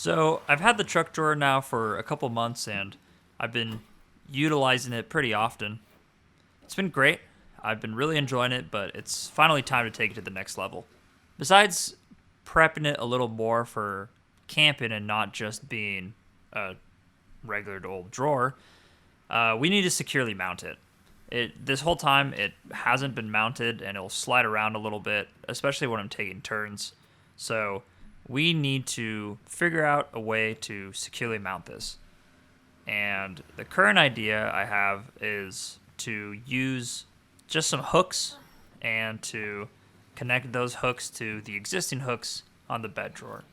So I've had the truck drawer now for a couple months and I've been utilizing it pretty often. It's been great. I've been really enjoying it, but it's finally time to take it to the next level. Besides prepping it a little more for camping and not just being a regular old drawer, we need to securely mount it. This whole time it hasn't been mounted and it'll slide around a little bit, especially when I'm taking turns. So we need to figure out a way to securely mount this. And the current idea I have is to use just some hooks and to connect those hooks to the existing hooks on the bed drawer.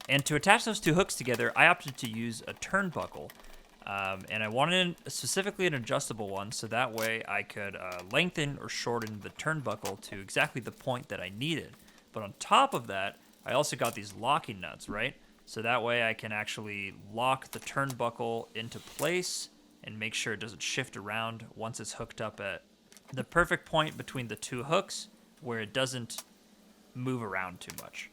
And to attach those two hooks together, I opted to use a turnbuckle. And I wanted specifically an adjustable one, so that way I could lengthen or shorten the turnbuckle to exactly the point that I needed. But on top of that, I also got these locking nuts, right? So that way I can actually lock the turnbuckle into place and make sure it doesn't shift around once it's hooked up at the perfect point between the two hooks where it doesn't move around too much.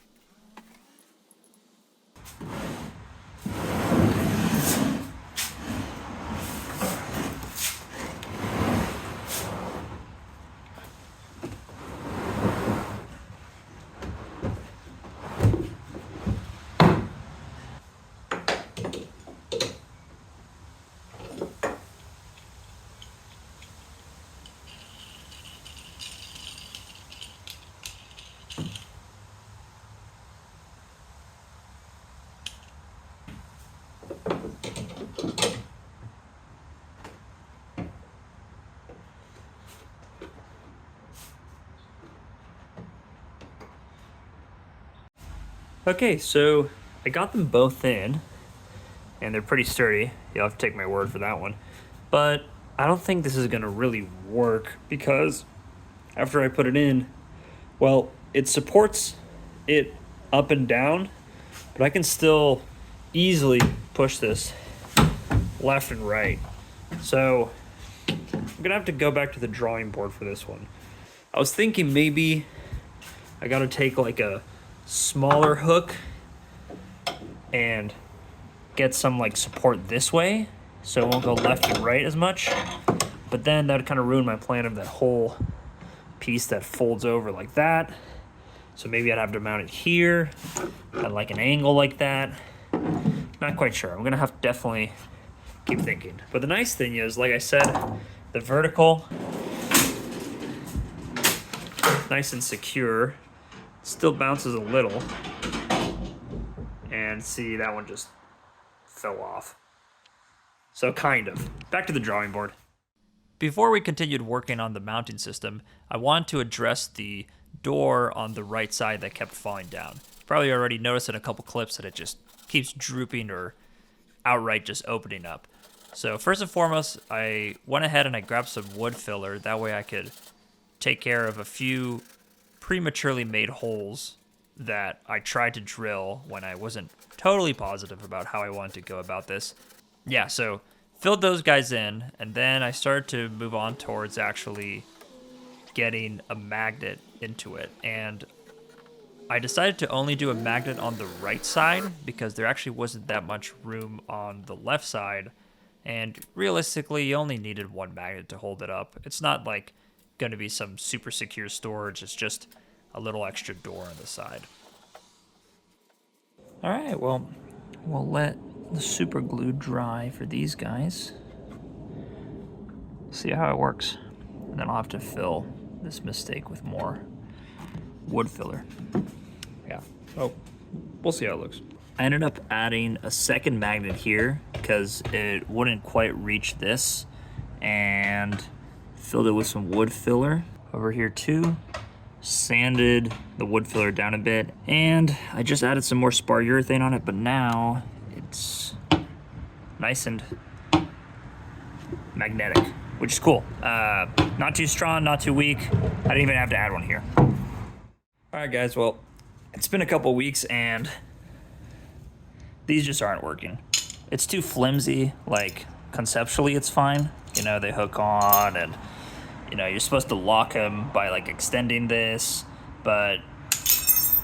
Okay, so I got them both in, and they're pretty sturdy. You'll have to take my word for that one. But I don't think this is gonna really work because after I put it in, well, it supports it up and down, but I can still easily push this left and right. So I'm gonna have to go back to the drawing board for this one. I was thinking maybe I gotta take like a smaller hook and get some like support this way so it won't go left and right as much. But then that would kind of ruin my plan of that whole piece that folds over like that. So maybe I'd have to mount it here at like an angle like that. Not quite sure. I'm gonna have to definitely keep thinking. But the nice thing is, like I said, the vertical, nice and secure, still bounces a little. And see, that one just fell off. So kind of. Back to the drawing board. Before we continued working on the mounting system, I wanted to address the door on the right side that kept falling down. Probably already noticed in a couple clips that it just keeps drooping or outright just opening up. So first and foremost, I went ahead and I grabbed some wood filler. That way I could take care of a few prematurely made holes that I tried to drill when I wasn't totally positive about how I wanted to go about this. Yeah, so filled those guys in, and then I started to move on towards actually getting a magnet into it. And I decided to only do a magnet on the right side because there actually wasn't that much room on the left side. And realistically, you only needed one magnet to hold it up. It's not like going to be some super secure storage. It's just a little extra door on the side. All right, well, we'll let the super glue dry for these guys. See how it works. And then I'll have to fill this mistake with more wood filler. Yeah, oh, we'll see how it looks. I ended up adding a second magnet here because it wouldn't quite reach this, and filled it with some wood filler over here too. Sanded the wood filler down a bit, and I just added some more spar urethane on it, but now it's nice and magnetic, which is cool. Not too strong, not too weak. I didn't even have to add one here. All right, guys, well, it's been a couple weeks and these just aren't working. It's too flimsy. Like, conceptually it's fine. You know, they hook on, and you know, you're supposed to lock them by like extending this, but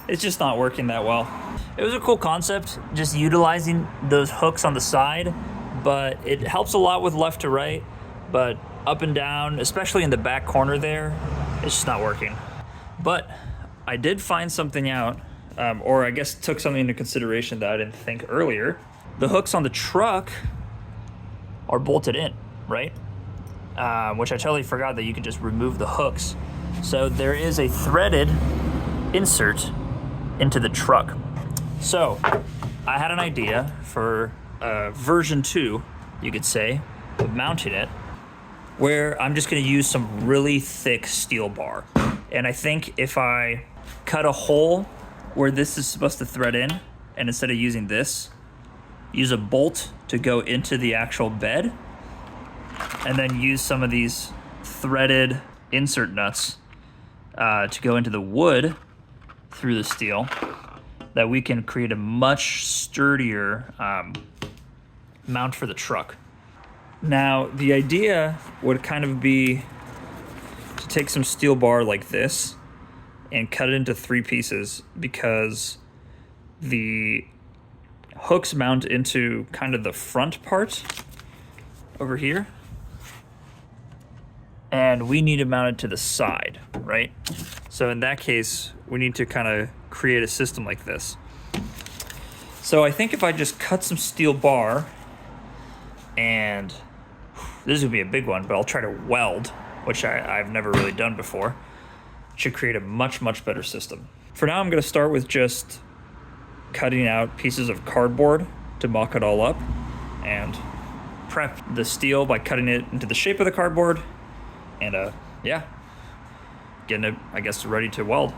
it's just not working that well. It was a cool concept, just utilizing those hooks on the side, but it helps a lot with left to right, but up and down, especially in the back corner there, it's just not working. But I did find something out, or I guess took something into consideration that I didn't think earlier. The hooks on the truck are bolted in, right? Which I totally forgot that you could just remove the hooks. So there is a threaded insert into the truck. So I had an idea for version 2, you could say, of mounting it, where I'm just gonna use some really thick steel bar. And I think if I cut a hole where this is supposed to thread in, and instead of using this, use a bolt to go into the actual bed, and then use some of these threaded insert nuts to go into the wood through the steel, that we can create a much sturdier mount for the truck. Now, the idea would kind of be to take some steel bar like this and cut it into 3 pieces, because the hooks mount into kind of the front part over here, and we need to mount it to the side, right? So in that case, we need to kind of create a system like this. So I think if I just cut some steel bar, and this would be a big one, but I'll try to weld, which I've never really done before, should create a much, much better system. For now, I'm gonna start with just cutting out pieces of cardboard to mock it all up, and prep the steel by cutting it into the shape of the cardboard, and yeah, getting it, I guess, ready to weld.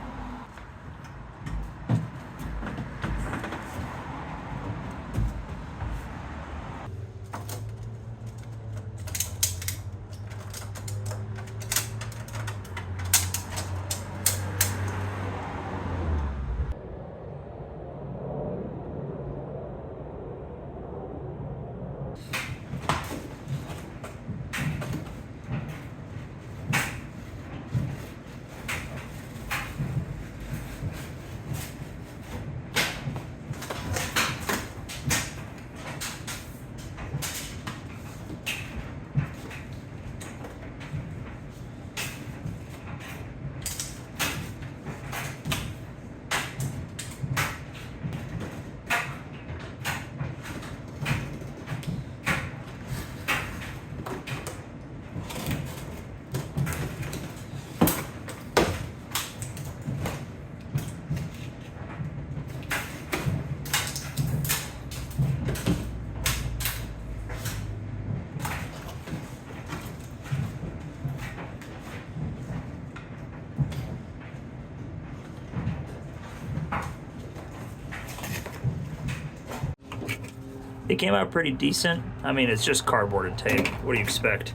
It came out pretty decent. I mean, it's just cardboard and tape. What do you expect?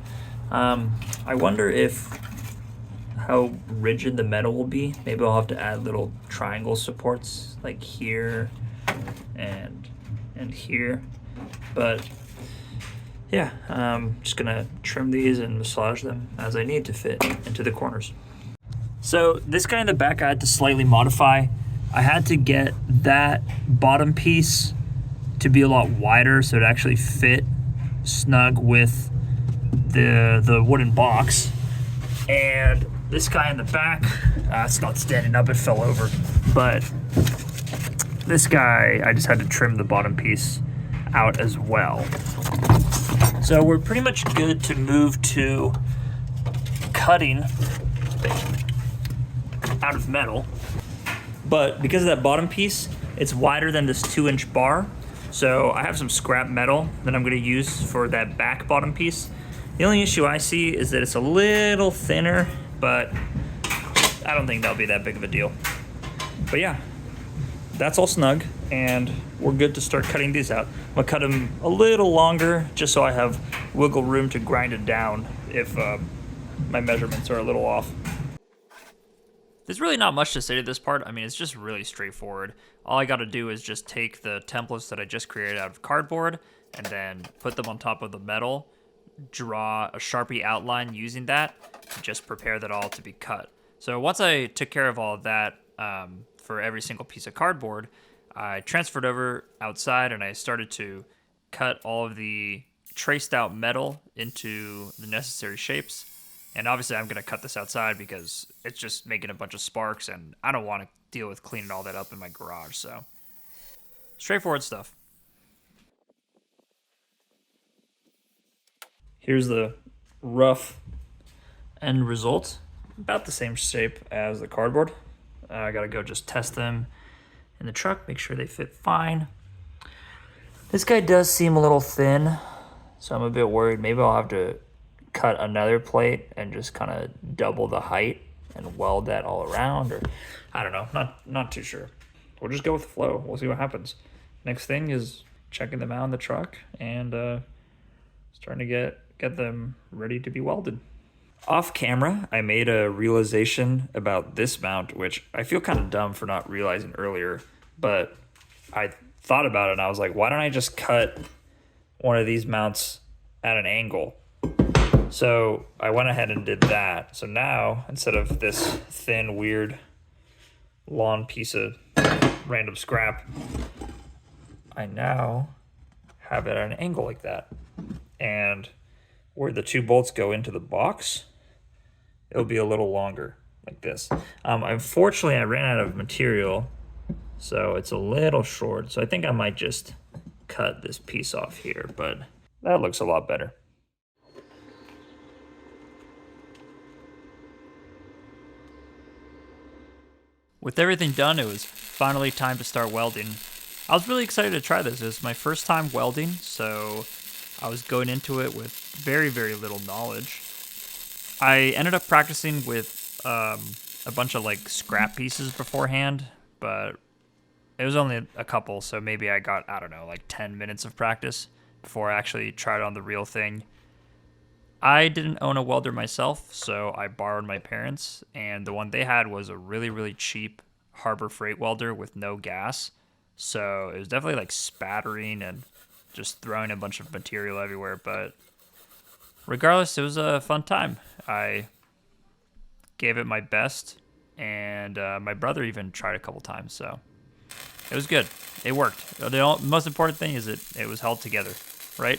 I wonder if how rigid the metal will be. Maybe I'll have to add little triangle supports like here and here. But yeah, I'm just gonna trim these and massage them as I need to fit into the corners. So this guy in the back I had to slightly modify. I had to get that bottom piece to be a lot wider so it actually fit snug with the wooden box. And this guy in the back, it's not standing up, it fell over. But this guy, I just had to trim the bottom piece out as well. So we're pretty much good to move to cutting out of metal. But because of that bottom piece, it's wider than this 2-inch bar. So I have some scrap metal that I'm gonna use for that back bottom piece. The only issue I see is that it's a little thinner, but I don't think that'll be that big of a deal. But yeah, that's all snug, and we're good to start cutting these out. I'm gonna cut them a little longer just so I have wiggle room to grind it down if my measurements are a little off. There's really not much to say to this part. I mean, it's just really straightforward. All I gotta do is just take the templates that I just created out of cardboard and then put them on top of the metal, draw a Sharpie outline using that, and just prepare that all to be cut. So once I took care of all of that for every single piece of cardboard, I transferred over outside and I started to cut all of the traced out metal into the necessary shapes. And obviously I'm gonna cut this outside because it's just making a bunch of sparks and I don't want to deal with cleaning all that up in my garage. So straightforward stuff. Here's the rough end result. About the same shape as the cardboard. I gotta go just test them in the truck, make sure they fit fine. This guy does seem a little thin, so I'm a bit worried. Maybe I'll have to cut another plate and just kind of double the height and weld that all around, or I don't know, not too sure. We'll just go with the flow. We'll see what happens. Next thing is checking them out in the truck and starting to get them ready to be welded. Off camera, I made a realization about this mount, which I feel kind of dumb for not realizing earlier, but I thought about it and I was like, why don't I just cut one of these mounts at an angle? So I went ahead and did that. So now, instead of this thin, weird, long piece of random scrap, I now have it at an angle like that. And where the two bolts go into the box, it'll be a little longer, like this. Unfortunately, I ran out of material, so it's a little short. So I think I might just cut this piece off here, but that looks a lot better. With everything done, it was finally time to start welding. I was really excited to try this. It was my first time welding, so I was going into it with very, very little knowledge. I ended up practicing with a bunch of like scrap pieces beforehand, but it was only a couple, so maybe I got, I don't know, like 10 minutes of practice before I actually tried on the real thing. I didn't own a welder myself, so I borrowed my parents, and the one they had was a really, really cheap Harbor Freight welder with no gas. So it was definitely like spattering and just throwing a bunch of material everywhere, but regardless, it was a fun time. I gave it my best, and my brother even tried a couple times, so it was good. It worked. The most important thing is it was held together, right?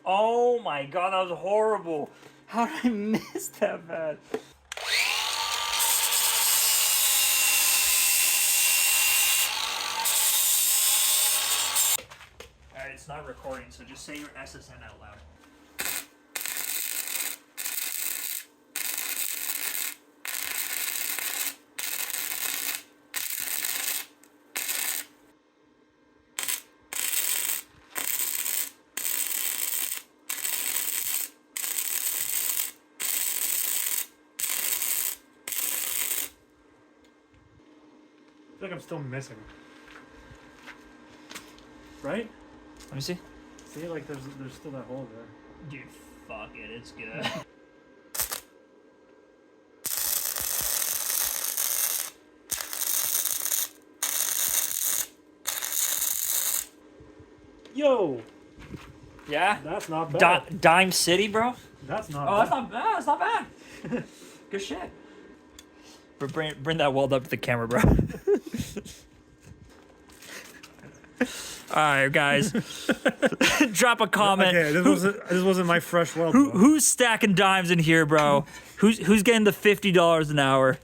Oh my god, that was horrible. How did I miss that bad? Alright, it's not recording, so just say your SSN out loud. I feel like I'm still missing. Right? Let me see. See, like there's still that hole there. Dude, fuck it, it's good. Yo! Yeah? That's not bad. Dime City, bro? That's not Oh, bad. that's not bad. That's not bad. Good shit. But bring that weld up to the camera, bro. All right, guys. Drop a comment. Okay, this wasn't my fresh weld. Who's stacking dimes in here, bro? Who's getting the $50 an hour?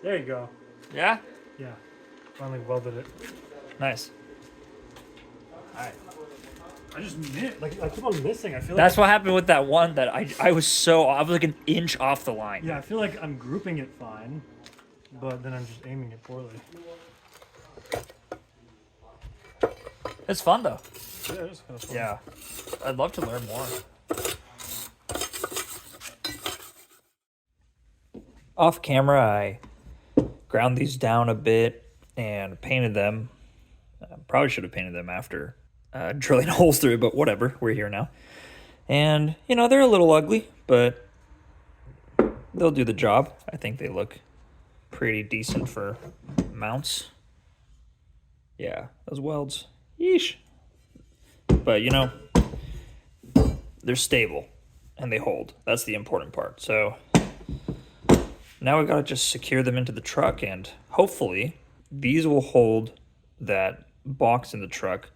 There you go. Yeah? Yeah. Finally welded it. Nice. All right. I just missed. Like I keep on missing. I feel That's like what happened with that one that I was like an inch off the line. Yeah, I feel like I'm grouping it fine, but then I'm just aiming it poorly. It's fun though. Yeah, it's kind of fun. Yeah. I'd love to learn more. Off camera, I ground these down a bit and painted them. Probably should have painted them after drilling holes through it, but whatever. We're here now. And, you know, they're a little ugly, but they'll do the job. I think they look pretty decent for mounts. Yeah, those welds. Yeesh. But, you know, they're stable and they hold. That's the important part. So now we got to just secure them into the truck, and hopefully these will hold that box in the truck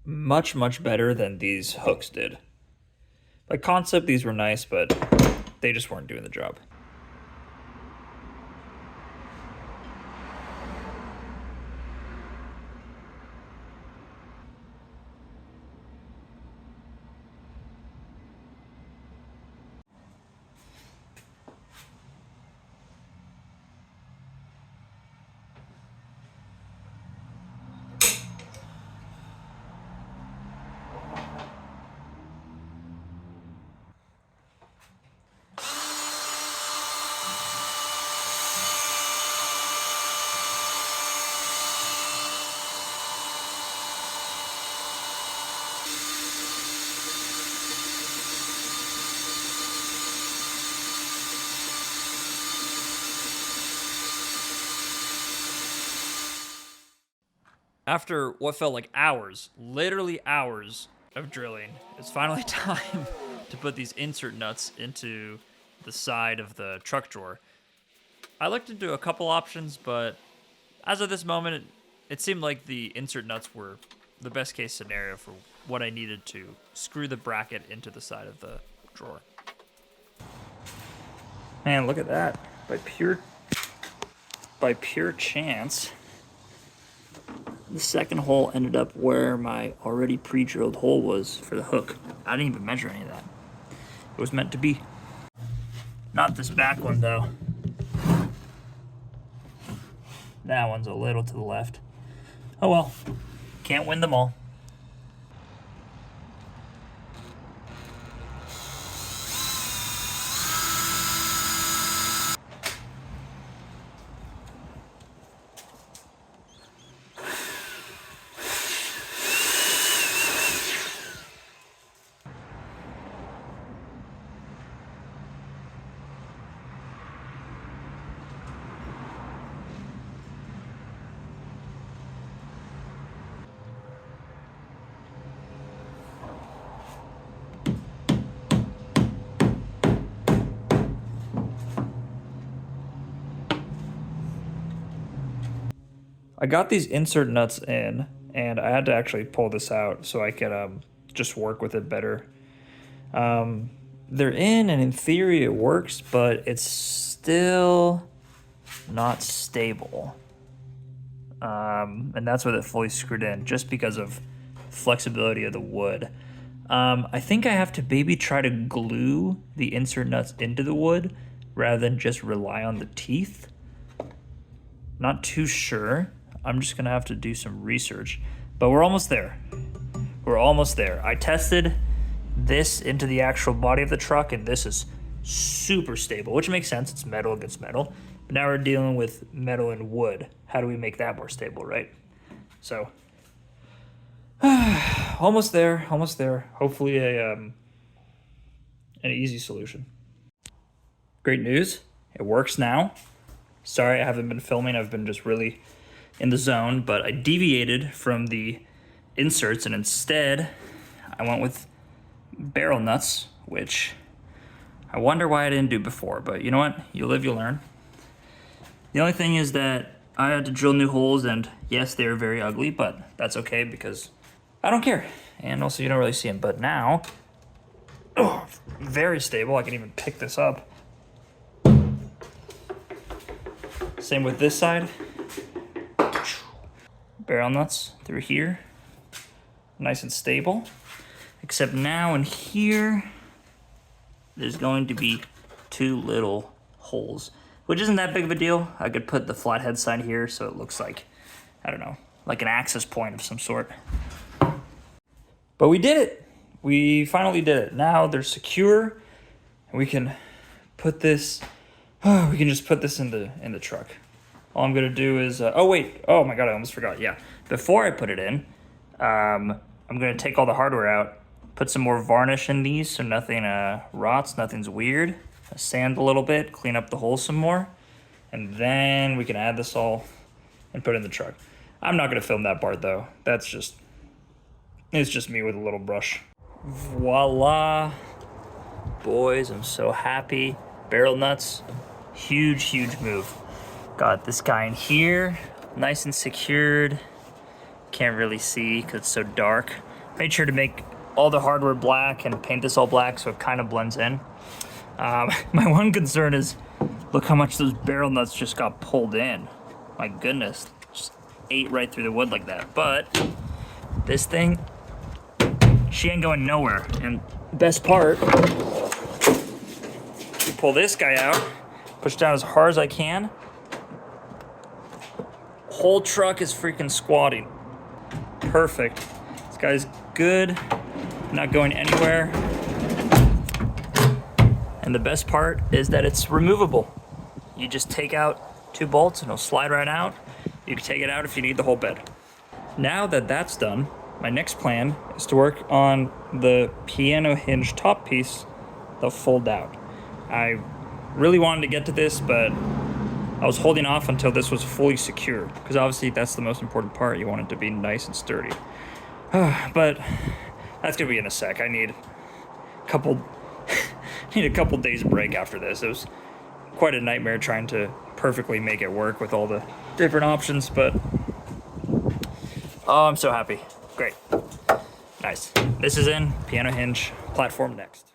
much, much better than these hooks did. By concept, these were nice, but they just weren't doing the job. After what felt like hours, literally hours of drilling, it's finally time to put these insert nuts into the side of the truck drawer. I looked into a couple options, but as of this moment, it seemed like the insert nuts were the best case scenario for what I needed to screw the bracket into the side of the drawer. Man, look at that. By pure chance, the second hole ended up where my already pre-drilled hole was for the hook. I didn't even measure any of that. It was meant to be. Not this back one, though. That one's a little to the left. Oh well, can't win them all. I got these insert nuts in, and I had to actually pull this out so I could just work with it better. They're in, and in theory it works, but it's still not stable. And that's with it fully screwed in, just because of flexibility of the wood. I think I have to maybe try to glue the insert nuts into the wood rather than just rely on the teeth. Not too sure. I'm just gonna have to do some research, but we're almost there. We're almost there. I tested this into the actual body of the truck, and this is super stable, which makes sense. It's metal against metal. But now we're dealing with metal and wood. How do we make that more stable, right? So, almost there, almost there. Hopefully an easy solution. Great news, it works now. Sorry I haven't been filming, I've been just really in the zone, but I deviated from the inserts and instead I went with barrel nuts, which I wonder why I didn't do before, but you know what? You live, you learn. The only thing is that I had to drill new holes, and yes, they're very ugly, but that's okay because I don't care. And also you don't really see them, but now, oh, very stable. I can even pick this up. Same with this side. Barrel nuts through here. Nice and stable. Except now in here, there's going to be 2 little holes, which isn't that big of a deal. I could put the flathead side here so it looks like, I don't know, like an access point of some sort. But we did it. We finally did it. Now they're secure, and we can put this, we can just put this in the truck. All I'm gonna do is, oh wait, oh my God, I almost forgot, yeah. Before I put it in, I'm gonna take all the hardware out, put some more varnish in these so nothing rots, nothing's weird. Sand a little bit, clean up the holes some more, and then we can add this all and put it in the truck. I'm not gonna film that part though. It's just me with a little brush. Voila. Boys, I'm so happy. Barrel nuts, huge, huge move. Got this guy in here, nice and secured. Can't really see because it's so dark. Made sure to make all the hardware black and paint this all black so it kind of blends in. My one concern is, look how much those barrel nuts just got pulled in. My goodness, just ate right through the wood like that. But this thing, she ain't going nowhere. And best part, you pull this guy out, push down as hard as I can. Whole truck is freaking squatting. Perfect. This guy's good, not going anywhere. And the best part is that it's removable. You just take out 2 bolts and it'll slide right out. You can take it out if you need the whole bed. Now that that's done, my next plan is to work on the piano hinge top piece that'll fold out. I really wanted to get to this, but I was holding off until this was fully secure, because obviously that's the most important part. You want it to be nice and sturdy. But that's gonna be in a sec. I need a couple days break after this. It was quite a nightmare trying to perfectly make it work with all the different options, but oh, I'm so happy. Great. Nice. This is in, piano hinge, platform next.